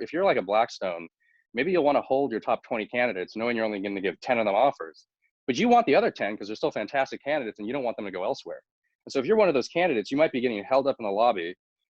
if you're like a Blackstone, maybe you'll want to hold your top 20 candidates knowing you're only going to give 10 of them offers, but you want the other 10 because they're still fantastic candidates and you don't want them to go elsewhere. And so if you're one of those candidates, you might be getting held up in the lobby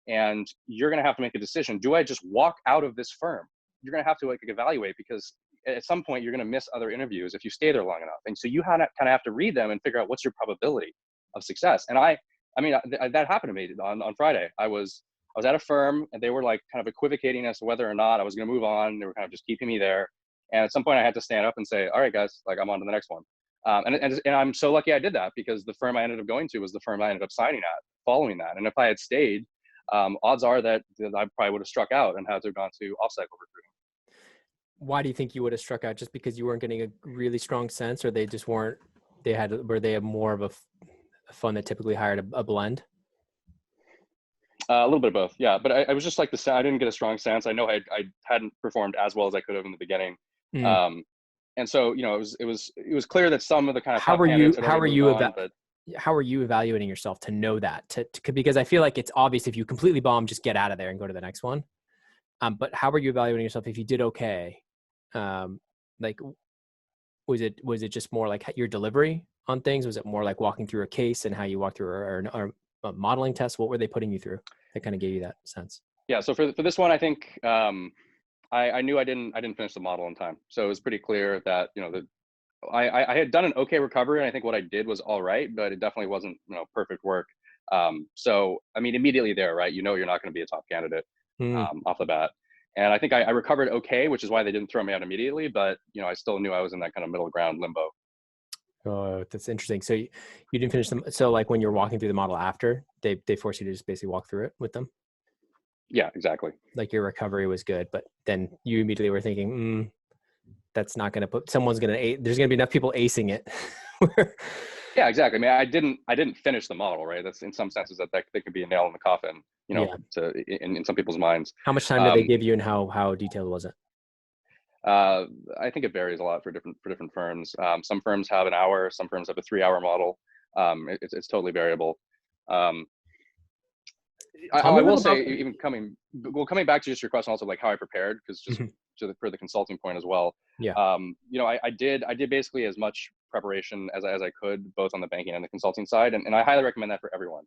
and you're going to have to make a decision. Do I just walk out of this firm? You're going to have to like evaluate, because at some point you're going to miss other interviews if you stay there long enough. And so you kind of have to read them and figure out what's your probability of success. And I mean, that happened to me on Friday. I was at a firm and they were like kind of equivocating as to whether or not I was going to move on. They were kind of just keeping me there. And at some point I had to stand up and say, all right, guys, like I'm on to the next one. And I'm so lucky I did that, because the firm I ended up going to was the firm I ended up signing at following that. And if I had stayed, odds are that I probably would have struck out and had to have gone to off-cycle recruiting. Why do you think you would have struck out? Just because you weren't getting a really strong sense, or they just weren't, were they more of a fund that typically hired a blend? A little bit of both, yeah. But I was just like I didn't get a strong sense. I know I hadn't performed as well as I could have in the beginning. And so, you know, it was clear that some of the kind of how are you evaluating yourself to know that? Because I feel like it's obvious if you completely bomb, just get out of there and go to the next one. But how are you evaluating yourself if you did okay? Like, was it just more like your delivery on things? Was it more like walking through a case and how you walk through or a modeling test? What were they putting you through that kind of gave you that sense? Yeah. So for this one, I think I knew I didn't finish the model in time. So it was pretty clear that, you know, I had done an okay recovery, and I think what I did was all right, but it definitely wasn't, you know, perfect work. So I mean, immediately there, right, you know, you're not going to be a top candidate off the bat. And I think I recovered okay, which is why they didn't throw me out immediately. But, you know, I still knew I was in that kind of middle ground limbo. Oh, that's interesting. So you didn't finish them. So like when you're walking through the model after, they force you to just basically walk through it with them? Yeah, exactly. Like your recovery was good, but then you immediately were thinking, that's not going to there's going to be enough people acing it. Yeah, exactly. I mean, I didn't finish the model, right? That's in some senses that could be a nail in the coffin, you know, in some people's minds. How much time did they give you, and how detailed was it? I think it varies a lot for different firms. Some firms have an hour, some firms have a 3-hour model. It's totally variable. I will say, even coming back to just your question, also like how I prepared, because just for the consulting point as well. Yeah. You know, I did basically as much preparation as I could, both on the banking and the consulting side, and I highly recommend that for everyone.